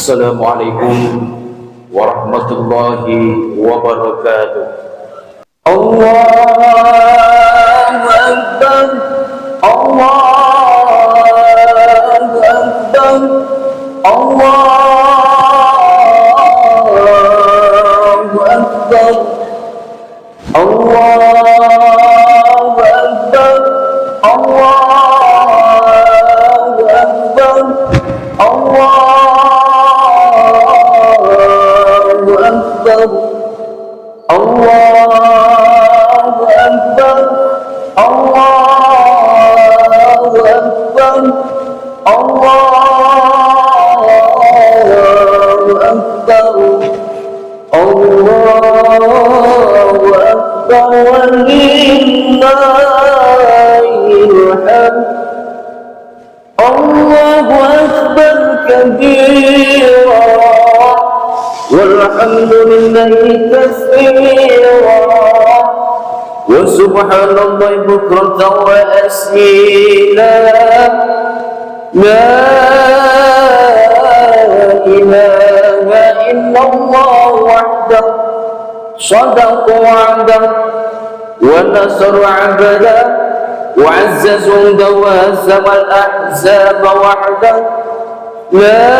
Assalamualaikum warahmatullahi wabarakatuh. Allahu Akbar, Allahu Akbar, Allahu Akbar, Allahu Akbar, Allahu Akbar, Allahu Akbar, Allahu Akbar, Allahu Akbar, Allahu Akbar, Allahu Akbar, walillahil hamd. Allahu Akbar kabira walhamdulillahi katsira wa subhanallahi bukratan wa asila. La ilaha illallah wahdahu sadaqa wa'dahu wa nasara 'abdahu وعزز وهزم الأحزاب وحده. لا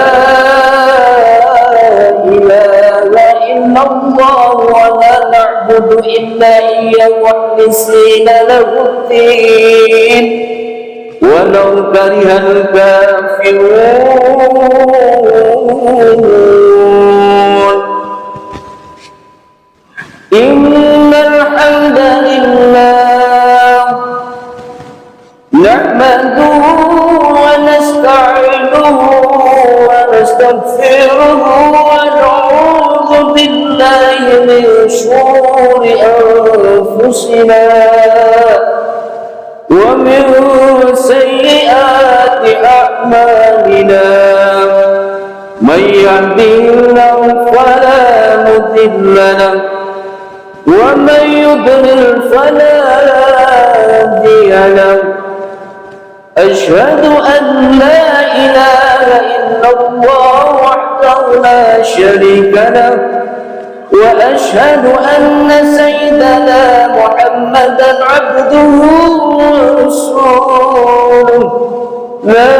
إله إلا الله ولا نعبد إلا إياه مخلصين له الدين ولو كره الكافرون. إن الحمد لله نحمده ونستعينه ونستغفره ونعوذ بالله من شرور أنفسنا ومن سيئات أعمالنا. من يهده الله فلا مضل له ومن يضلل فلا هادي له. أشهد أن لا إله إلا الله وحده لا شريك له وأشهد أن سيدنا محمدا عبده ورسوله لا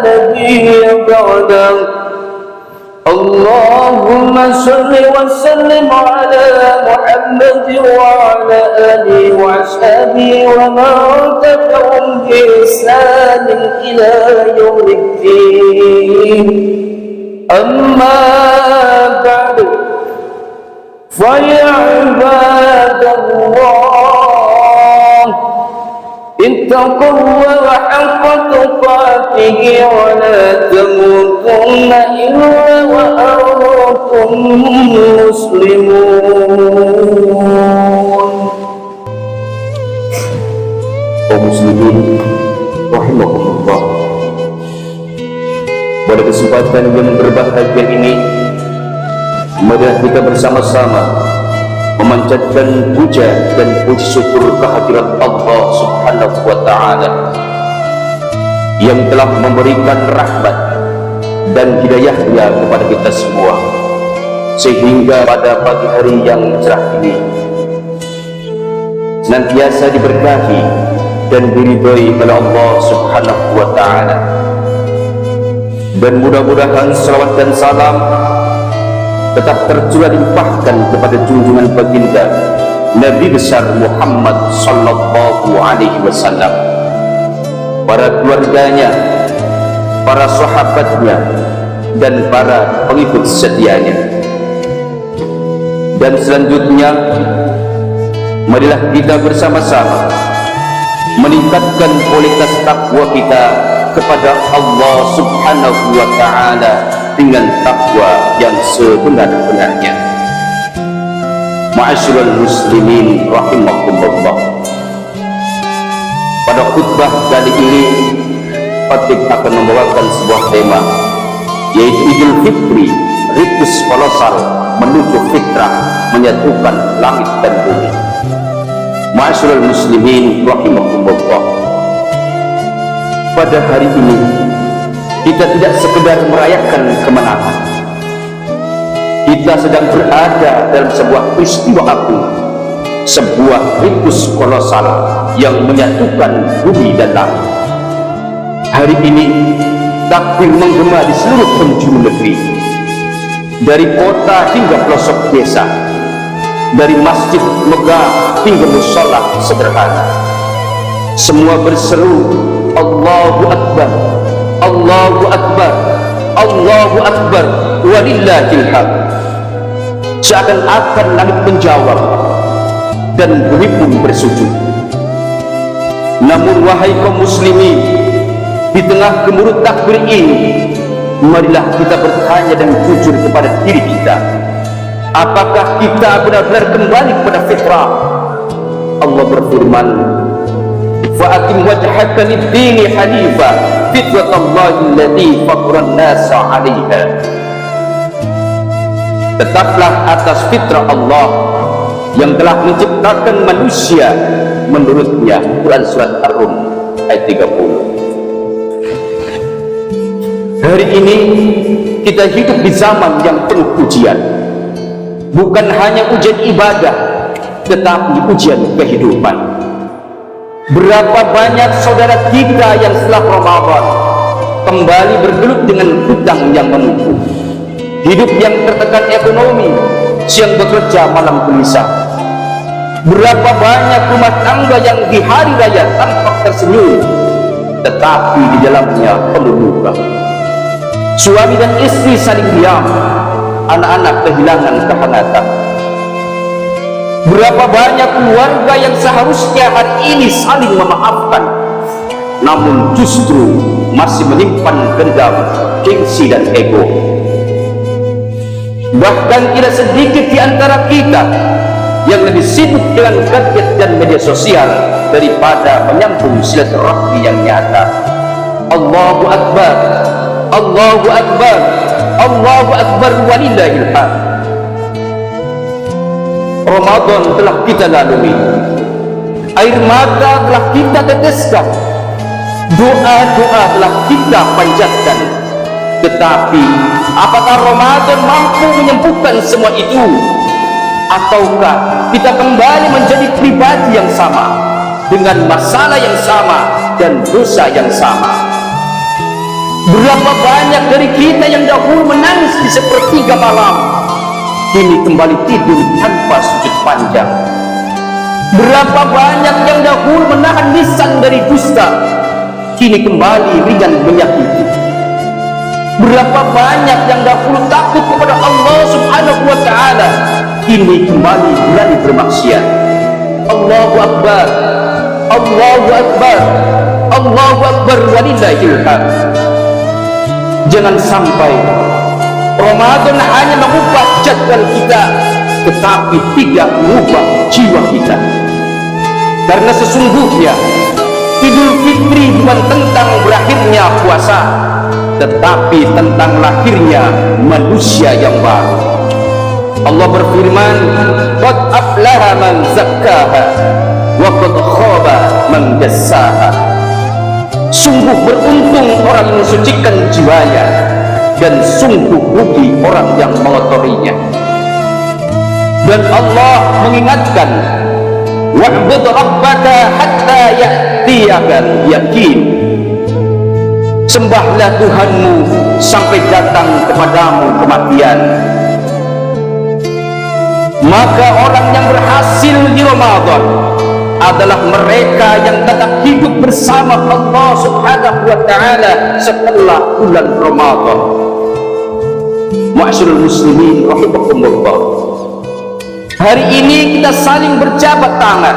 نبي بعده. اللهم صل وسلم على محمد وعلى آله وأصحابه ومن تبعهم بإحسان إلى يوم الدين. أما بعد فيا عباد الله اتقوا الله حق تقاته ولا تموتن إلا وأنتم مسلمون. Kaum muslimin rahimakumullah, pada kesempatan yang berbahagia ini marilah kita bersama-sama memanjatkan puja dan puji syukur kehadirat Allah Subhanahu wa ta'ala yang telah memberikan rahmat dan hidayahnya kepada kita semua, sehingga pada pagi hari yang cerah ini senantiasa diberkahi dan diridhoi oleh Allah Subhanahu wa ta'ala. Dan mudah-mudahan salawat dan salam tetap tercurah dilimpahkan kepada junjungan baginda Nabi besar Muhammad sallallahu alaihi wasallam, para keluarganya, para sahabatnya, dan para pengikut setianya. Dan selanjutnya marilah kita bersama-sama meningkatkan kualitas takwa kita kepada Allah Subhanahu wa ta'ala dengan takwa yang sebenar-benarnya. Ma'asyiral muslimin rahimakumullah, pada khutbah kali ini Khatib akan membawakan sebuah tema, yaitu Idul Fitri, ritus kolosal menuju fitrah menyatukan langit dan bumi. Ma'asyiral muslimin rahimakumullah, pada hari ini kita tidak sekedar merayakan kemenangan. Kita sedang berada dalam sebuah peristiwa agung, sebuah ritus kolosal yang menyatukan bumi dan langit. Hari ini takbir menggema di seluruh penjuru negeri, dari kota hingga pelosok desa, dari masjid megah hingga mushola sederhana. Semua berseru Allahu Akbar, Allahu Akbar, Allahu Akbar, walillahil hamd. Seakan-akan langit menjawab dan bumi pun bersujud. Namun wahai kaum muslimin, di tengah gemuruh takbir ini, marilah kita bertanya dan jujur kepada diri kita. Apakah kita benar-benar kembali kepada fitrah? Allah berfirman, "Fa'atim wajhaka lid-dini hanifa, fitratallahi allati fatara an-nasa 'alaiha." Tetaplah atas fitrah Allah yang telah menciptakan manusia menurutnya. Quran surat Ar-Rum ayat 30. Hari ini kita hidup di zaman yang penuh ujian. Bukan hanya ujian ibadah, tetapi ujian kehidupan. Berapa banyak saudara kita yang setelah Ramadan kembali bergelut dengan hutang yang menumpuk, hidup yang tertekan ekonomi, siang bekerja malam gelisah. Berapa banyak rumah tangga yang di hari raya tampak tersenyum, tetapi di dalamnya penuh luka. Suami dan istri saling diam, anak-anak kehilangan kehangatan. Berapa banyak keluarga yang seharusnya hari ini saling memaafkan, namun justru masih menyimpan dendam, gengsi dan ego. Bahkan tidak sedikit di antara kita yang lebih sibuk dengan gadget dan media sosial daripada menyambung silaturahmi yang nyata. Allahu Akbar, Allahu Akbar, Allahu Akbar, walillahil hamd. Ramadan telah kita lalui, air mata telah kita teteskan, doa-doa telah kita panjatkan. Tetapi apakah Ramadan mampu menyembuhkan semua itu? Ataukah kita kembali menjadi pribadi yang sama, dengan masalah yang sama dan dosa yang sama? Berapa banyak dari kita yang dahulu menangis di sepertiga malam, kini kembali tidur tanpa sujud panjang. Berapa banyak yang dahulu menahan lisan dari dusta, kini kembali ringan menyakiti. Berapa banyak yang dahulu takut kepada Allah Subhanahu wa ta'ala, kini kembali berani bermaksiat. Allahu Akbar, Allahu Akbar, Allahu Akbar, walillahil hamd. Jangan sampai Ramadan hanya mengubah jadwal kita, tetapi tidak mengubah jiwa kita. Karena sesungguhnya Idul Fitri bukan tentang berakhirnya puasa, tetapi tentang lahirnya manusia yang baru. Allah berfirman, "Qad aflaha man zakkaha wa qad khaba man dassaha." Sungguh beruntung orang yang mensucikan jiwanya, dan sungguh rugi orang yang mengotorinya. Dan Allah mengingatkan, "Wa'bud rabbaka hatta ya'tiyakal yakin." Sembahlah Tuhanmu sampai datang kepadamu kematian. Maka orang yang berhasil di Ramadan adalah mereka yang tetap hidup bersama Allah Subhanahu wa ta'ala setelah bulan Ramadan. Ma'asyiral muslimin rahimakumullah, hari ini kita saling berjabat tangan,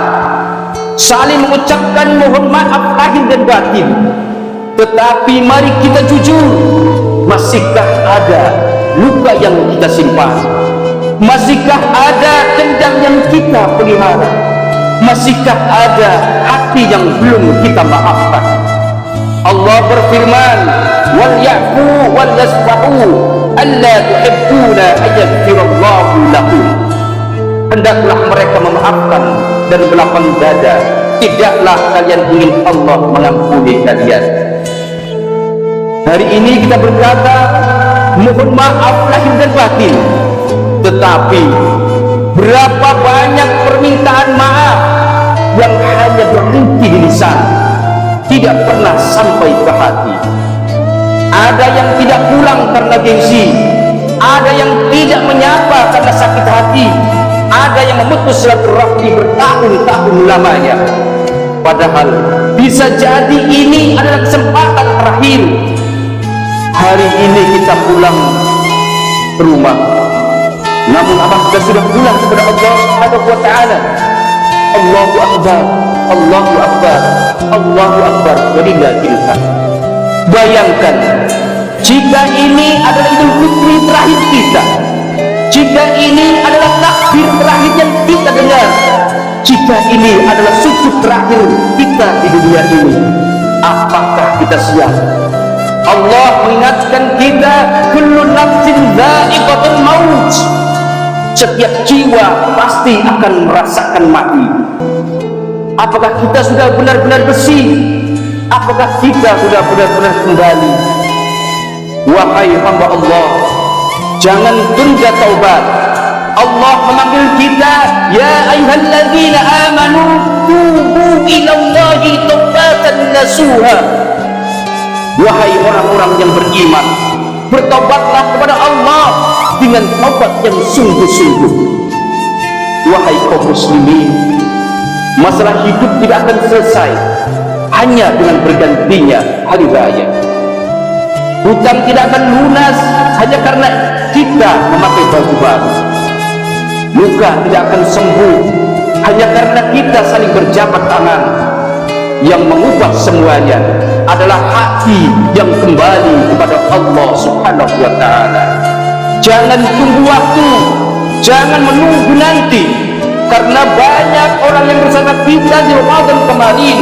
saling mengucapkan mohon maaf lahir dan batin. Tetapi mari kita jujur, masihkah ada luka yang kita simpan? Masihkah ada dendam yang kita pelihara? Masihkah ada hati yang belum kita maafkan? Allah berfirman, "Wal ya'fu wal yasfahu, alla tuhibbuna ayaghfirallahu lakum." Hendaklah mereka memaafkan dan melapang dada. Tidaklah kalian ingin Allah mengampuni kalian. Hari ini kita berkata mohon maaf lahir dan batin, tetapi berapa banyak permintaan maaf yang hanya berhenti di lisan, tidak pernah sampai ke hati. Ada yang tidak pulang karena gengsi, ada yang tidak menyapa karena sakit hati, ada yang memutus silaturahmi bertahun-tahun lamanya. Padahal bisa jadi ini adalah kesempatan terakhir. Hari ini kita pulang ke rumah, namun apakah kita sudah pulang kepada Allah Subhanahu wa ta'ala? Allahu Akbar, Allahu Akbar, Allahu Akbar, walillahil hamd. Bayangkan jika ini adalah Idul Fitri terakhir kita, jika ini adalah takbir terakhir yang kita dengar, jika ini adalah sujud terakhir kita di dunia ini, apakah kita siap? Allah mengingatkan kita, kullu nafsin dha'iqatul maut. Setiap jiwa pasti akan merasakan mati. Apakah kita sudah benar-benar bersih? Apakah kita sudah benar-benar kembali? Wahai hamba Allah, jangan tunda taubat. Allah memanggil kita, ya ayyuhalladzina amanu tubu ilallahi taubatan nasuha. Wahai orang-orang yang beriman, bertobatlah kepada Allah dengan taubat yang sungguh-sungguh. Wahai kaum muslimin, masalah hidup tidak akan selesai hanya dengan bergantinya hari raya. Hutang tidak akan lunas hanya karena kita memakai baju baru. Luka tidak akan sembuh hanya karena kita saling berjabat tangan. Yang mengubah semuanya adalah hati yang kembali kepada Allah Subhanahu wa ta'ala. Jangan tunggu waktu, jangan menunggu nanti, karena banyak orang yang bersama kita di Ramadan kemarin,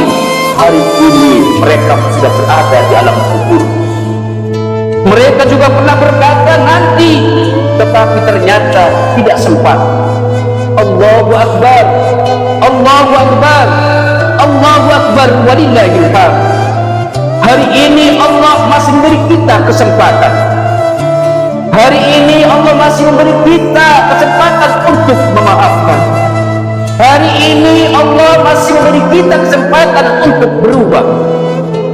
hari ini mereka sudah berada di alam kubur. Mereka juga pernah berkata nanti, tetapi ternyata tidak sempat. Allahu Akbar, Allahu Akbar, Allahu Akbar, walillahil hamd. Hari ini Allah masih memberi kita kesempatan. Hari ini Allah masih memberi kita kesempatan untuk memaafkan. Hari ini Allah masih memberi kita kesempatan untuk berubah.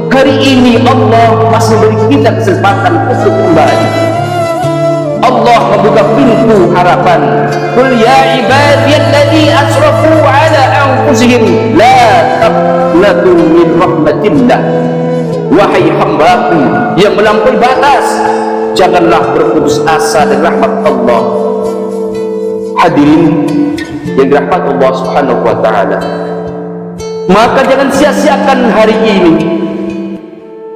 Hari ini Allah masih memberi kita kesempatan untuk kembali. Allah membuka pintu harapan. Qul ya ibadiyalladzina asrafu ala anfusihim la taqnatu min rahmatillah. Wahai hambaku yang melampaui batas, janganlah berputus asa dari rahmat Allah. Hadirin yang dirahmati Allah Subhanahu wa ta'ala, maka jangan sia-siakan hari ini.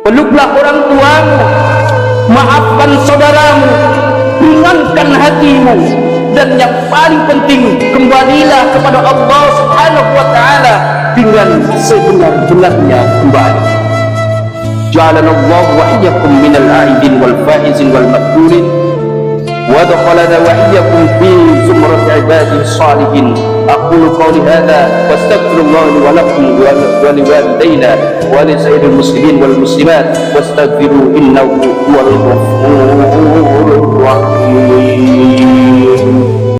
Peluklah orang tuamu, maafkan saudaramu, ringankan hatimu, dan yang paling penting, kembalilah kepada Allah Subhanahu wa ta'ala dengan sebenar-benarnya kembali. Ja'alana Allah wa iyyakum minal a'idin wal faizin wal makburin, wa adkhalana wa iyyakum fi zumrati ibadihi shalihin. Aqulu qawli hadha wa astaghfirullah li wa lakum wa liwalidayna wa li sayyidil muslimin wal muslimat wastaghfiru innahu huwal ghafurur